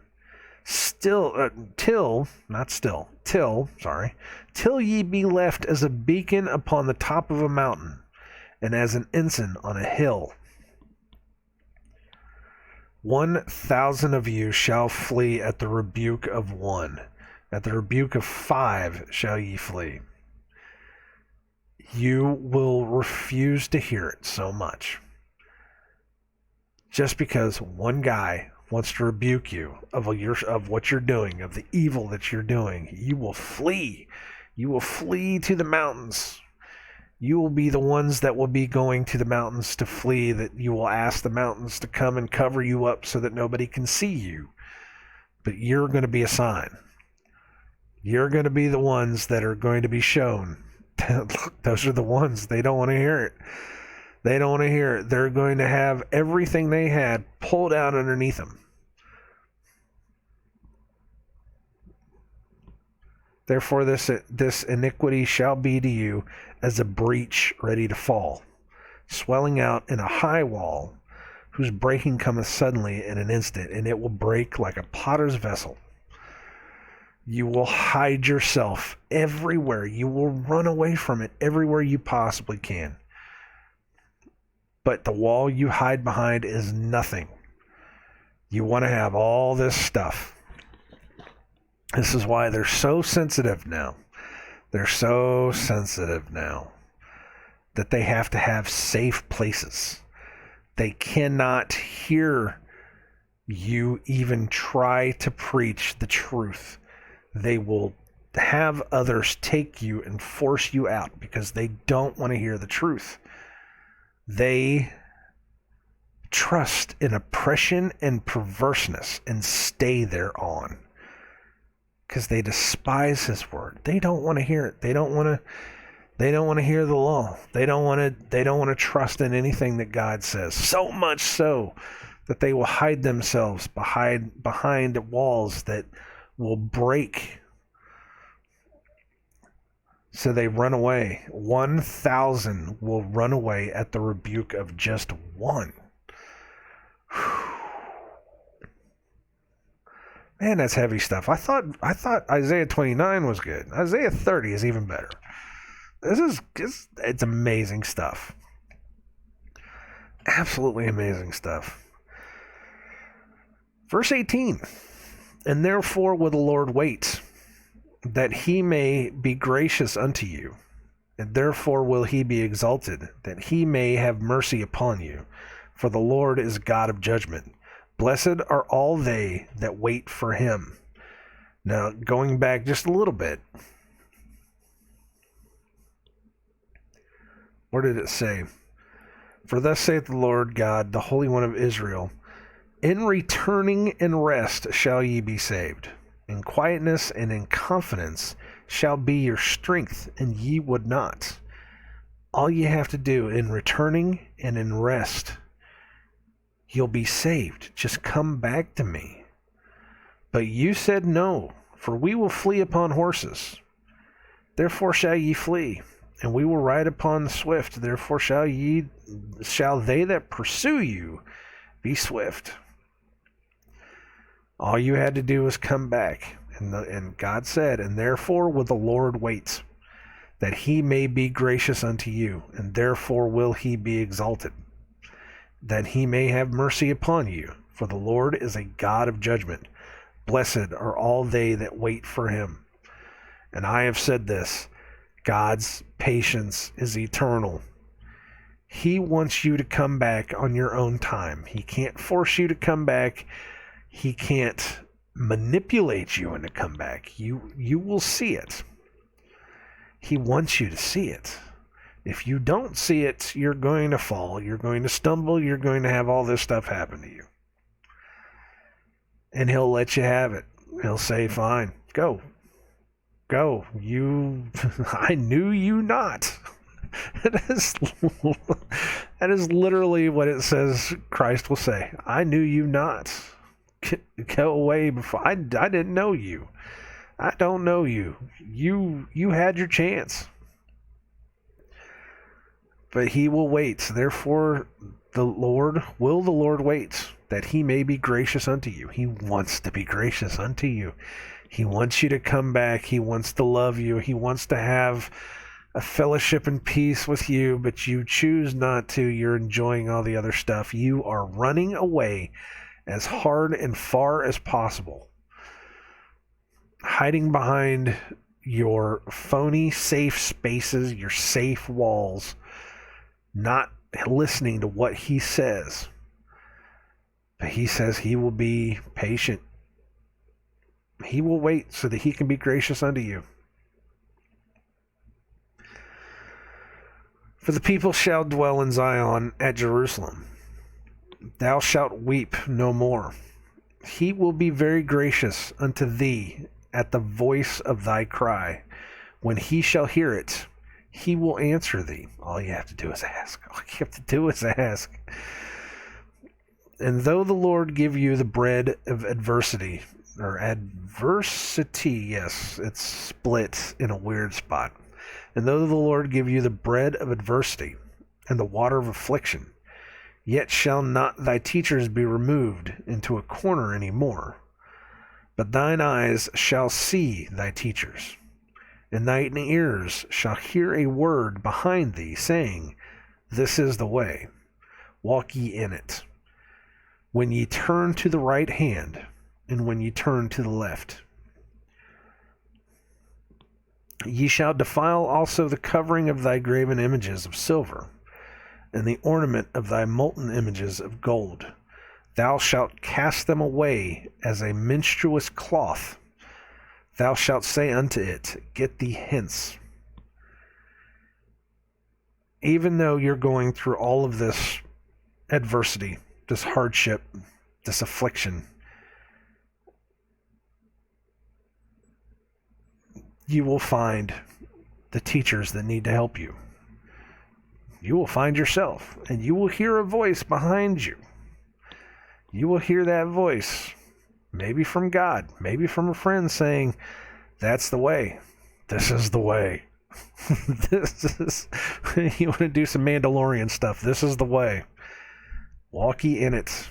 Till ye be left as a beacon upon the top of a mountain, and as an ensign on a hill. 1,000 of you shall flee at the rebuke of one. At the rebuke of 5 shall ye flee. You will refuse to hear it so much. Just because one guy wants to rebuke you of what you're doing, of the evil that you're doing, you will flee. You will flee to the mountains. You will be the ones that will be going to the mountains to flee, that you will ask the mountains to come and cover you up so that nobody can see you. But you're going to be a sign. You're going to be the ones that are going to be shown. Look, those are the ones. They don't want to hear it. They don't want to hear it. They're going to have everything they had pulled out underneath them. Therefore this iniquity shall be to you as a breach ready to fall, swelling out in a high wall, whose breaking cometh suddenly in an instant, and it will break like a potter's vessel. You will hide yourself everywhere. You will run away from it everywhere you possibly can. But the wall you hide behind is nothing. You want to have all this stuff. This is why they're so sensitive now. They're so sensitive now that they have to have safe places. They cannot hear you even try to preach the truth. They will have others take you and force you out because they don't want to hear the truth. They trust in oppression and perverseness and stay thereon because they despise his word. They don't want to hear it. They don't want to hear the law. They don't want to trust in anything that God says. So much so that they will hide themselves behind walls that will break. So they run away. 1,000 will run away at the rebuke of just one. Man, that's heavy stuff. I thought Isaiah 29 was good. Isaiah 30 is even better. It's amazing stuff. Absolutely amazing stuff. Verse 18. And therefore will the Lord wait, that he may be gracious unto you. And therefore will he be exalted, that he may have mercy upon you. For the Lord is God of judgment. Blessed are all they that wait for him. Now, going back just a little bit. Where did it say? For thus saith the Lord God, the Holy One of Israel, in returning and rest shall ye be saved. In quietness and in confidence shall be your strength, and ye would not. All ye have to do in returning and in rest, you'll be saved. Just come back to me. But you said no, for we will flee upon horses. Therefore shall ye flee, and we will ride upon the swift. Therefore shall they that pursue you be swift. All you had to do was come back. And God said, and therefore will the Lord wait, that he may be gracious unto you, and therefore will he be exalted, that he may have mercy upon you. For the Lord is a God of judgment. Blessed are all they that wait for him. And I have said this, God's patience is eternal. He wants you to come back on your own time. He can't force you to come back. He can't manipulate you into come back. You will see it. He wants you to see it. If you don't see it, you're going to fall. You're going to stumble. You're going to have all this stuff happen to you. And he'll let you have it. He'll say, fine, go. Go. I knew you not. That is literally what it says Christ will say. I knew you not. Go away before I didn't know you. I don't know you. You had your chance. But he will wait. Therefore the Lord wait, that he may be gracious unto you. He wants to be gracious unto you. He wants you to come back. He wants to love you. He wants to have a fellowship and peace with you, but you choose not to. You're enjoying all the other stuff. You are running away as hard and far as possible, hiding behind your phony safe spaces, your safe walls, not listening to what he says. But he says he will be patient. He will wait so that he can be gracious unto you. For the people shall dwell in Zion at Jerusalem. Thou shalt weep no more. He will be very gracious unto thee at the voice of thy cry. When he shall hear it, he will answer thee. All you have to do is ask. All you have to do is ask. And though the Lord give you the bread of adversity, yes, it's split in a weird spot. And though the Lord give you the bread of adversity and the water of affliction, yet shall not thy teachers be removed into a corner any more. But thine eyes shall see thy teachers, and thine ears shall hear a word behind thee, saying, This is the way, walk ye in it. When ye turn to the right hand, and when ye turn to the left. Ye shall defile also the covering of thy graven images of silver, and the ornament of thy molten images of gold. Thou shalt cast them away as a menstruous cloth. Thou shalt say unto it, Get thee hence. Even though you're going through all of this adversity, this hardship, this affliction, you will find the teachers that need to help you. You will find yourself, and you will hear a voice behind you. You will hear that voice, maybe from God, maybe from a friend saying, That's the way. This is the way. You want to do some Mandalorian stuff. This is the way. Walk ye in it.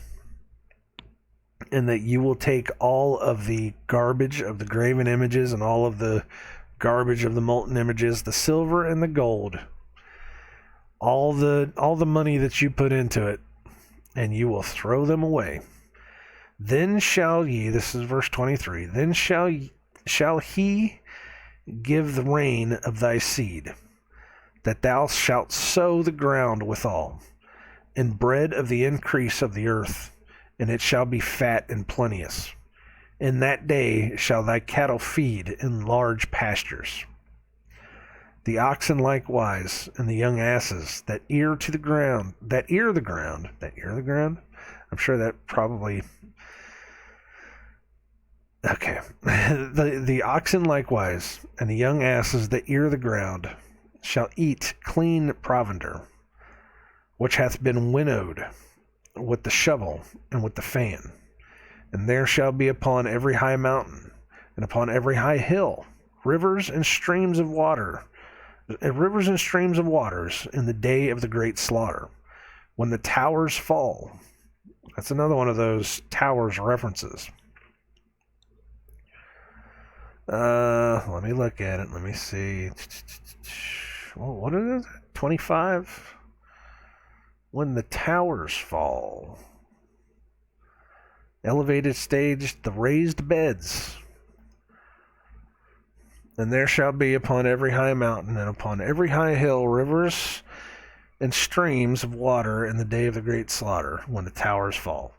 And that you will take all of the garbage of the graven images and all of the garbage of the molten images, the silver and the gold, all the money that you put into it, and you will throw them away. Then shall ye, this is verse 23, then shall he give the rain of thy seed, that thou shalt sow the ground withal, and bread of the increase of the earth, and it shall be fat and plenteous. In that day shall thy cattle feed in large pastures. The oxen likewise, and the young asses that ear the ground. I'm sure that probably. Okay. The oxen likewise, and the young asses that ear the ground, shall eat clean provender, which hath been winnowed with the shovel and with the fan. And there shall be upon every high mountain, and upon every high hill, rivers and streams of waters in the day of the great slaughter, when the towers fall. That's another one of those towers references. Let me look at it. Let me see. Well, what is it? 25? When the towers fall. Elevated stage, the raised beds. And there shall be upon every high mountain and upon every high hill rivers and streams of water in the day of the great slaughter, when the towers fall.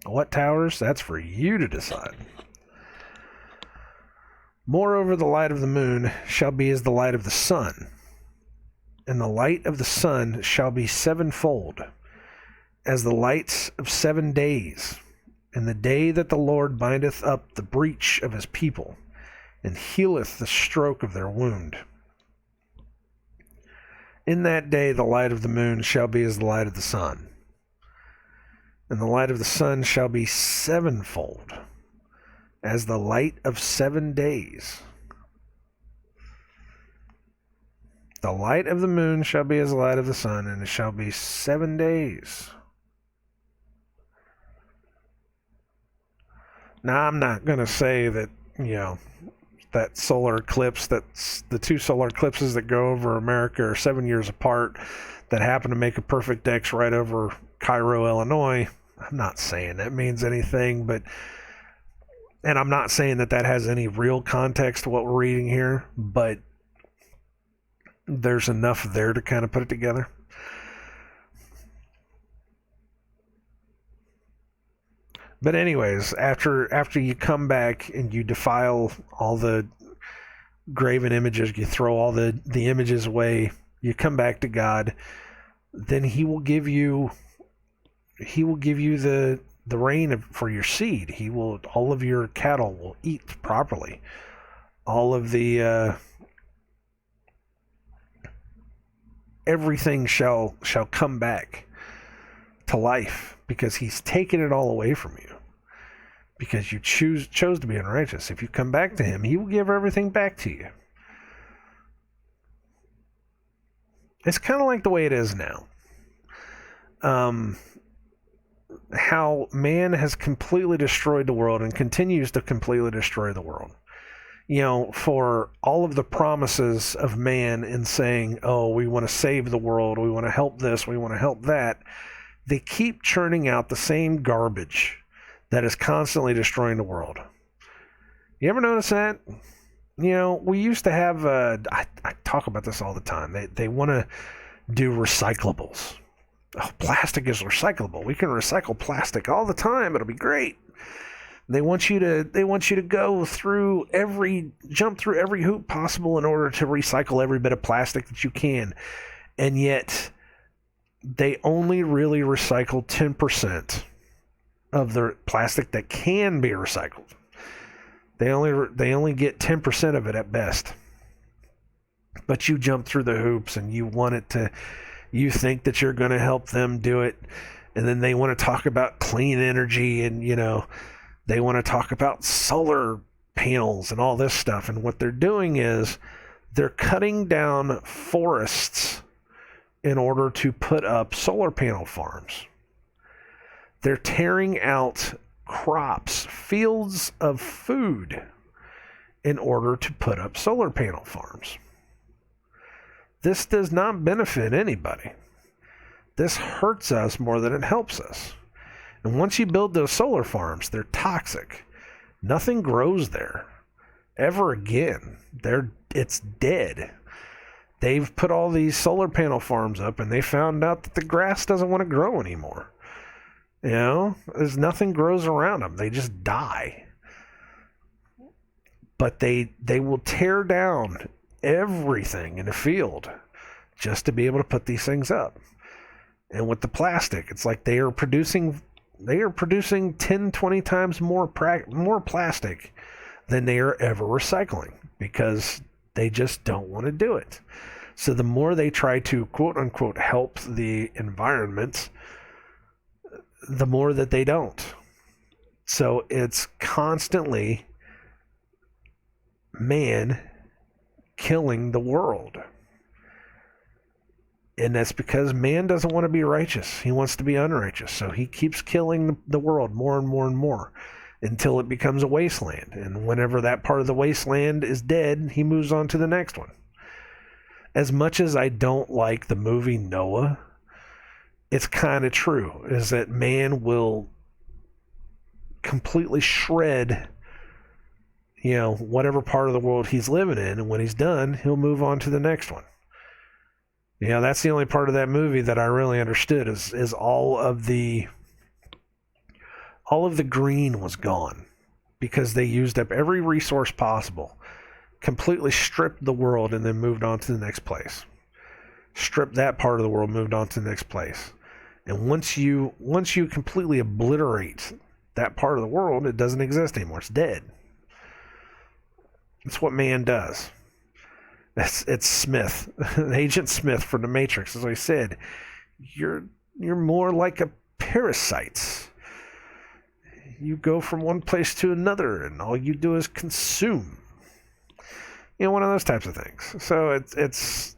What towers? That's for you to decide. Moreover, the light of the moon shall be as the light of the sun, and the light of the sun shall be sevenfold, as the lights of 7 days, in the day that the Lord bindeth up the breach of his people, and healeth the stroke of their wound. In that day the light of the moon shall be as the light of the sun, and the light of the sun shall be sevenfold, as the light of 7 days. The light of the moon shall be as the light of the sun, and it shall be 7 days. Now, I'm not going to say that, that solar eclipse, that's the 2 solar eclipses that go over America are 7 years apart, that happen to make a perfect X right over Cairo, Illinois. I'm not saying that means anything, and I'm not saying that has any real context to what we're reading here, but there's enough there to kind of put it together. But anyways, after you come back and you defile all the graven images, you throw all the images away, you come back to God, then He will give you the rain for your seed. All of your cattle will eat properly. All of the everything shall come back to life, because He's taken it all away from you. Because you chose to be unrighteous. If you come back to Him, He will give everything back to you. It's kind of like the way it is now. How man has completely destroyed the world and continues to completely destroy the world. For all of the promises of man in saying, oh, we want to save the world, we want to help this, we want to help that, they keep churning out the same garbage that is constantly destroying the world. You ever notice that? We used to have, I talk about this all the time, they want to do recyclables. Oh, plastic is recyclable. We can recycle plastic all the time. It'll be great. They want you to jump through every hoop possible in order to recycle every bit of plastic that you can. And yet they only really recycle 10% of the plastic that can be recycled. They only get 10% of it at best. But you jump through the hoops and you think that you're going to help them do it, and then they want to talk about clean energy, and they want to talk about solar panels and all this stuff. And what they're doing is they're cutting down forests in order to put up solar panel farms. They're tearing out crops, fields of food, in order to put up solar panel farms. This does not benefit anybody. This hurts us more than it helps us. And once you build those solar farms, they're toxic. Nothing grows there ever again. It's dead. They've put all these solar panel farms up, and they found out that the grass doesn't want to grow anymore. There's nothing grows around them. They just die. But they will tear down everything in a field just to be able to put these things up. And with the plastic, it's like they are producing 10, 20 times more plastic than they are ever recycling, because they just don't want to do it. So the more they try to quote unquote help the environment, the more that they don't. So it's constantly man killing the world. And that's because man doesn't want to be righteous. He wants to be unrighteous. So he keeps killing the world more and more and more until it becomes a wasteland. And whenever that part of the wasteland is dead, he moves on to the next one. As much as I don't like the movie Noah, it's kind of true, is that man will completely shred, whatever part of the world he's living in, and when he's done, he'll move on to the next one. That's the only part of that movie that I really understood is all of the green was gone, because they used up every resource possible, completely stripped the world, and then moved on to the next place. Stripped that part of the world, moved on to the next place. And once you completely obliterate that part of the world, it doesn't exist anymore. It's dead. It's what man does. It's Smith, Agent Smith from The Matrix. As I said, you're more like a parasite. You go from one place to another, and all you do is consume. One of those types of things. So it's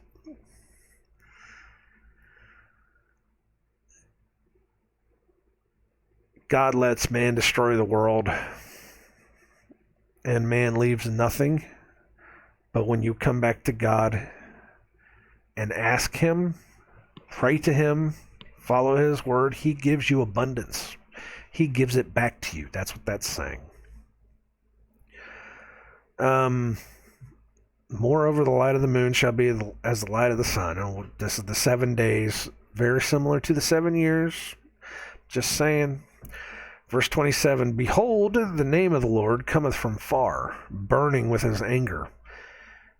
God lets man destroy the world, and man leaves nothing. But when you come back to God and ask Him, pray to Him Follow his word. He gives you abundance. He gives it back to you. That's what that's saying. Moreover, the light of the moon shall be as the light of the sun. And this is the 7 days, very similar to the 7 years. Just saying. Verse 27, behold, the name of the Lord cometh from far, burning with his anger.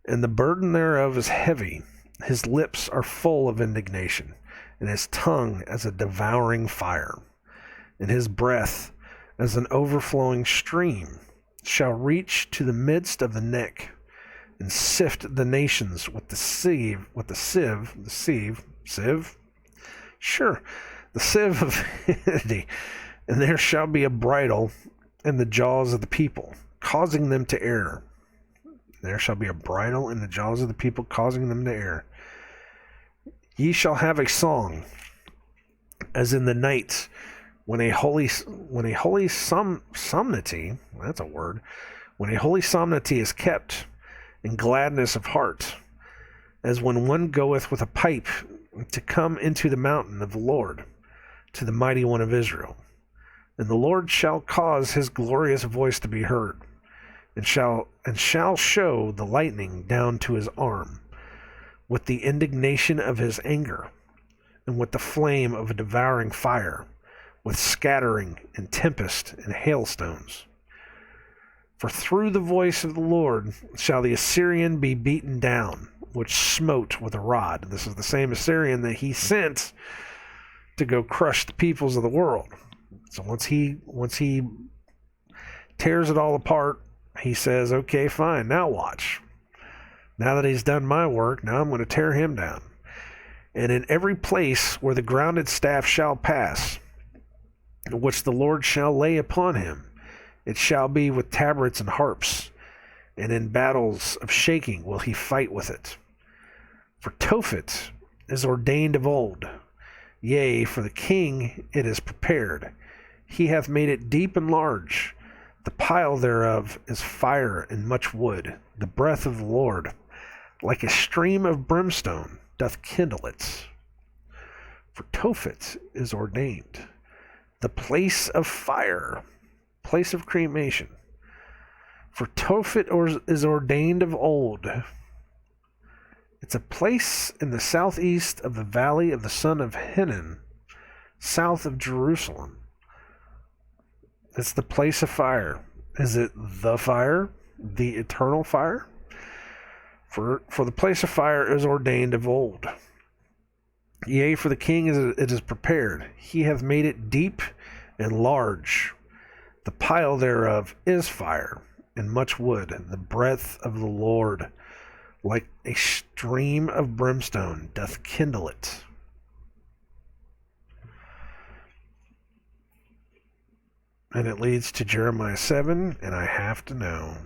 And the burden thereof is heavy. His lips are full of indignation, and his tongue as a devouring fire. And his breath as an overflowing stream shall reach to the midst of the neck, and sift the nations with the sieve of vanity. And there shall be a bridle in the jaws of the people, causing them to err. There shall be a bridle in the jaws of the people, causing them to err. Ye shall have a song, as in the night, when a holy solemnity, that's a word, when a holy solemnity is kept, in gladness of heart, as when one goeth with a pipe to come into the mountain of the Lord, to the mighty one of Israel. And the Lord shall cause his glorious voice to be heard, and shall show the lightning down to his arm, with the indignation of his anger, and with the flame of a devouring fire, with scattering and tempest and hailstones. For through the voice of the Lord shall the Assyrian be beaten down, which smote with a rod. This is the same Assyrian that he sent to go crush the peoples of the world. So once he tears it all apart, he says, okay, fine, now watch. Now that he's done my work, now I'm going to tear him down. And in every place where the grounded staff shall pass, which the Lord shall lay upon him, it shall be with tabrets and harps, and in battles of shaking will he fight with it. For Tophet is ordained of old, yea, for the king it is prepared. He hath made it deep and large. The pile thereof is fire and much wood. The breath of the Lord, like a stream of brimstone, doth kindle it. For Tophet is ordained, the place of fire, place of cremation. For Tophet is ordained of old. It's a place in the southeast of the valley of the son of Hinnom, south of Jerusalem. It's the place of fire. Is it the fire? The eternal fire? For the place of fire is ordained of old. Yea, for the king it is prepared. He hath made it deep and large. The pile thereof is fire and much wood. The breath of the Lord, like a stream of brimstone, doth kindle it. And it leads to Jeremiah 7, and I have to know.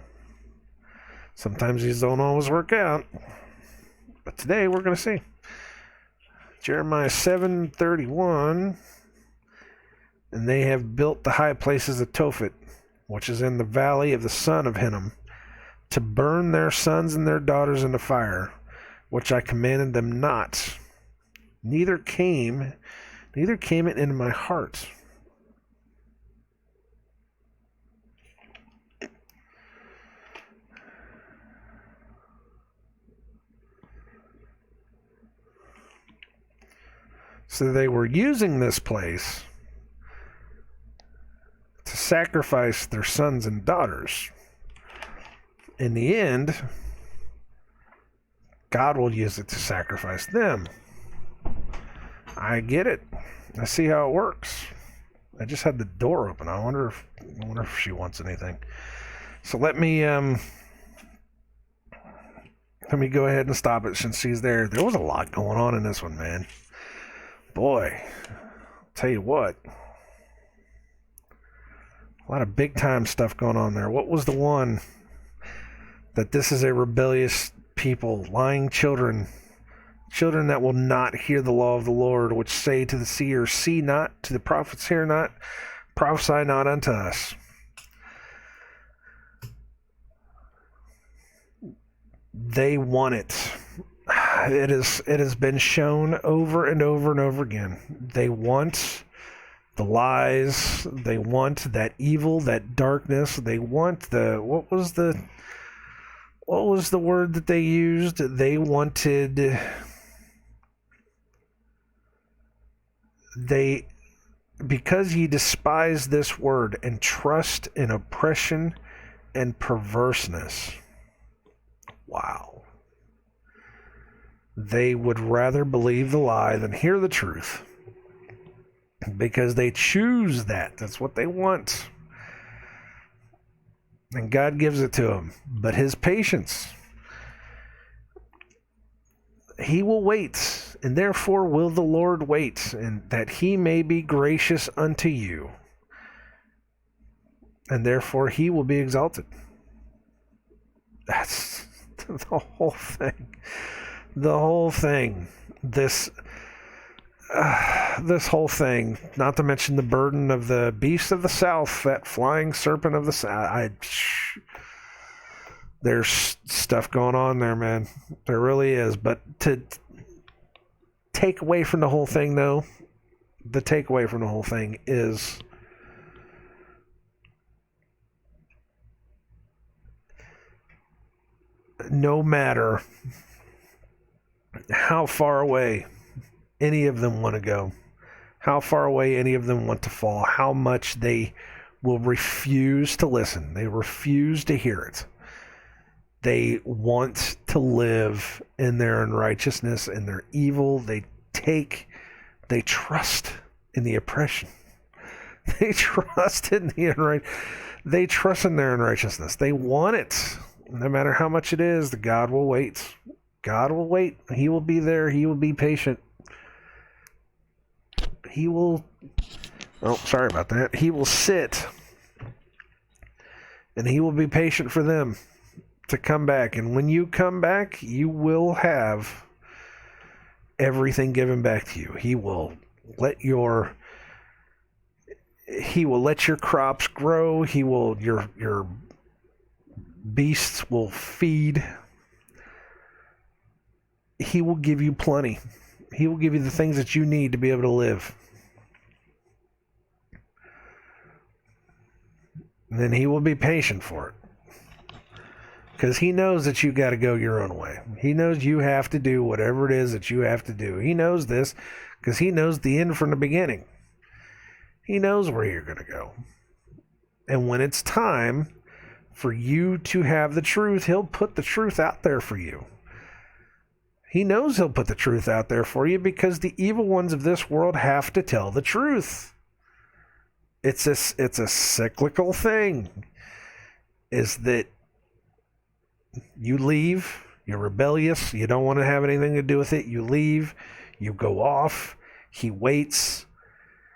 Sometimes these don't always work out, but today we're going to see. Jeremiah 7:31, and they have built the high places of Tophet, which is in the valley of the son of Hinnom, to burn their sons and their daughters into fire, which I commanded them not. Neither came it into my heart. So they were using this place to sacrifice their sons and daughters. In the end, God will use it to sacrifice them. I get it. I see how it works. I just had the door open. I wonder if she wants anything. So let me go ahead and stop it since she's there. There was a lot going on in this one, man. Boy, I'll tell you what. A lot of big time stuff going on there. What was the one that this is a rebellious people, lying children that will not hear the law of the Lord, which say to the seers, see not, to the prophets, hear not, prophesy not unto us. They want it. It has been shown over and over and over again. They want the lies. They want that evil, that darkness. They want the what was the word that they used? They because ye despise this word and trust in oppression and perverseness. Wow. They would rather believe the lie than hear the truth because they choose that. That's what they want. And God gives it to them. But his patience, he will wait, and therefore will the Lord wait, and that he may be gracious unto you, and therefore he will be exalted. That's the whole thing. The whole thing. This whole thing, not to mention the burden of the beast of the south, that flying serpent of the south. There's stuff going on there, man. There really is. But to take away from the whole thing, though, the takeaway from the whole thing is no matter how far away any of them want to go, how far away any of them want to fall, how much they will refuse to listen. They refuse to hear it. They want to live in their unrighteousness and their evil. They trust in the oppression. They trust in they trust in their unrighteousness. They want it. No matter how much it is, God will wait. God will wait. He will be there. He will be patient. He will, sorry about that. He will sit and he will be patient for them to come back. And when you come back, you will have everything given back to you. He will let your crops grow. Your beasts will feed. He will give you plenty. He will give you the things that you need to be able to live. And then he will be patient for it. Because he knows that you got to go your own way. He knows you have to do whatever it is that you have to do. He knows this because he knows the end from the beginning. He knows where you're going to go. And when it's time for you to have the truth, he'll put the truth out there for you. He knows he'll put the truth out there for you because the evil ones of this world have to tell the truth. It's a cyclical thing. Is that you leave, you're rebellious, you don't want to have anything to do with it, you leave, you go off, he waits,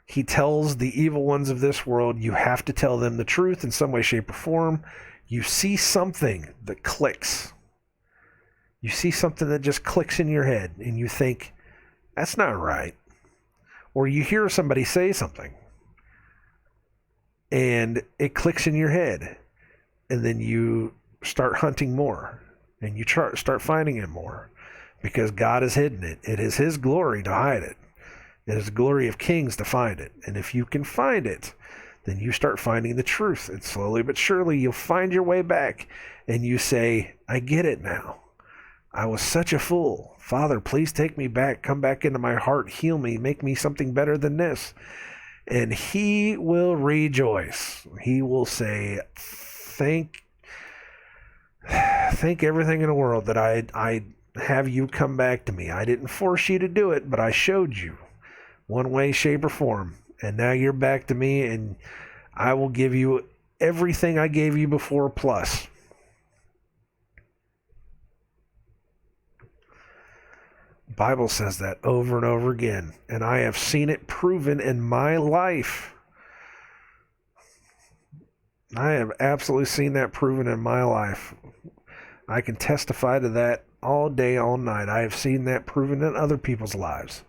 he tells the evil ones of this world, you have to tell them the truth in some way, shape, or form. You see something that clicks. You see something that just clicks in your head, and you think, that's not right. Or you hear somebody say something, and it clicks in your head, and then you start hunting more, and you start finding it more, because God has hidden it. It is his glory to hide it. It is the glory of kings to find it. And if you can find it, then you start finding the truth, and slowly but surely you'll find your way back, and you say, I get it now. I was such a fool. Father, please take me back. Come back into my heart. Heal me. Make me something better than this. And he will rejoice. He will say, thank everything in the world that I have you come back to me. I didn't force you to do it, but I showed you one way, shape, or form. And now you're back to me, and I will give you everything I gave you before plus. The Bible says that over and over again, and I have seen it proven in my life. I have absolutely seen that proven in my life. I can testify to that all day, all night. I have seen that proven in other people's lives.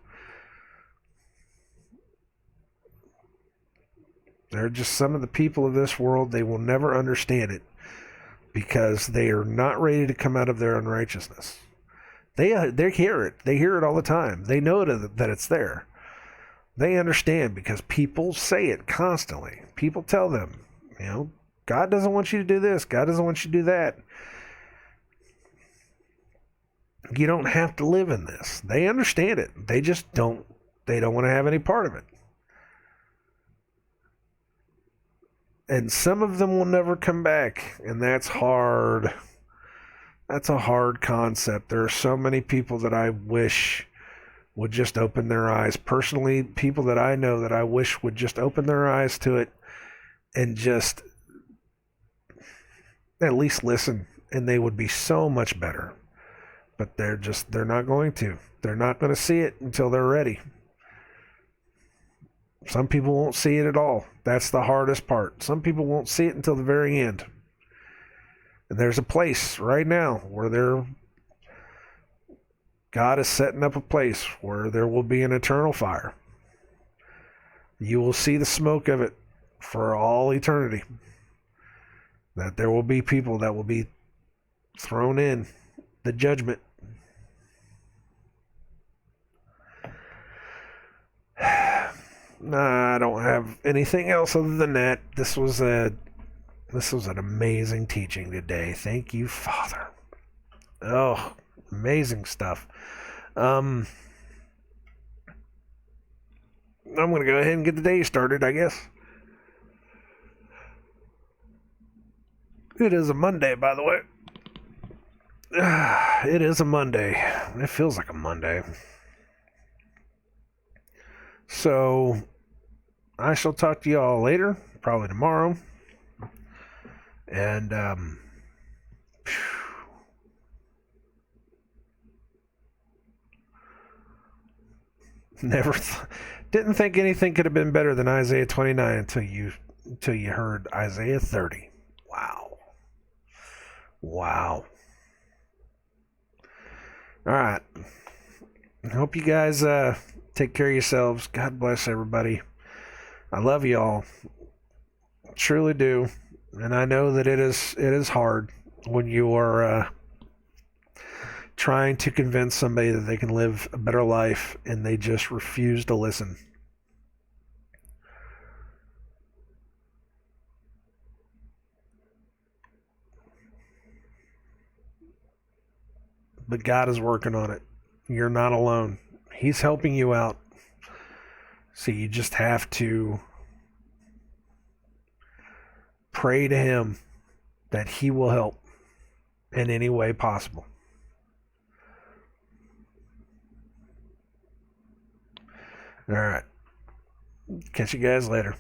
They're just some of the people of this world, they will never understand it because they are not ready to come out of their unrighteousness. They hear it. They hear it all the time. They know that it's there. They understand because people say it constantly. People tell them, God doesn't want you to do this. God doesn't want you to do that. You don't have to live in this. They understand it. They just don't. They don't want to have any part of it. And some of them will never come back, and that's hard. That's a hard concept. There are so many people that I wish would just open their eyes. Personally, people that I know that I wish would just open their eyes to it and just at least listen, and they would be so much better. But they're not going to. They're not going to see it until they're ready. Some people won't see it at all. That's the hardest part. Some people won't see it until the very end. And there's a place right now where God is setting up a place where there will be an eternal fire. You will see the smoke of it for all eternity. That there will be people that will be thrown in the judgment. Nah, I don't have anything else other than that. This was an amazing teaching today. Thank you, Father. Oh, amazing stuff. I'm going to go ahead and get the day started, I guess. It is a Monday, by the way. It is a Monday. It feels like a Monday. So, I shall talk to you all later, probably tomorrow. And, didn't think anything could have been better than Isaiah 29 until you heard Isaiah 30. Wow. All right. I hope you guys take care of yourselves. God bless everybody. I love you all. Truly do. And I know that it is hard when you are trying to convince somebody that they can live a better life and they just refuse to listen. But God is working on it. You're not alone. He's helping you out. So you just have to pray to Him that He will help in any way possible. All right. Catch you guys later.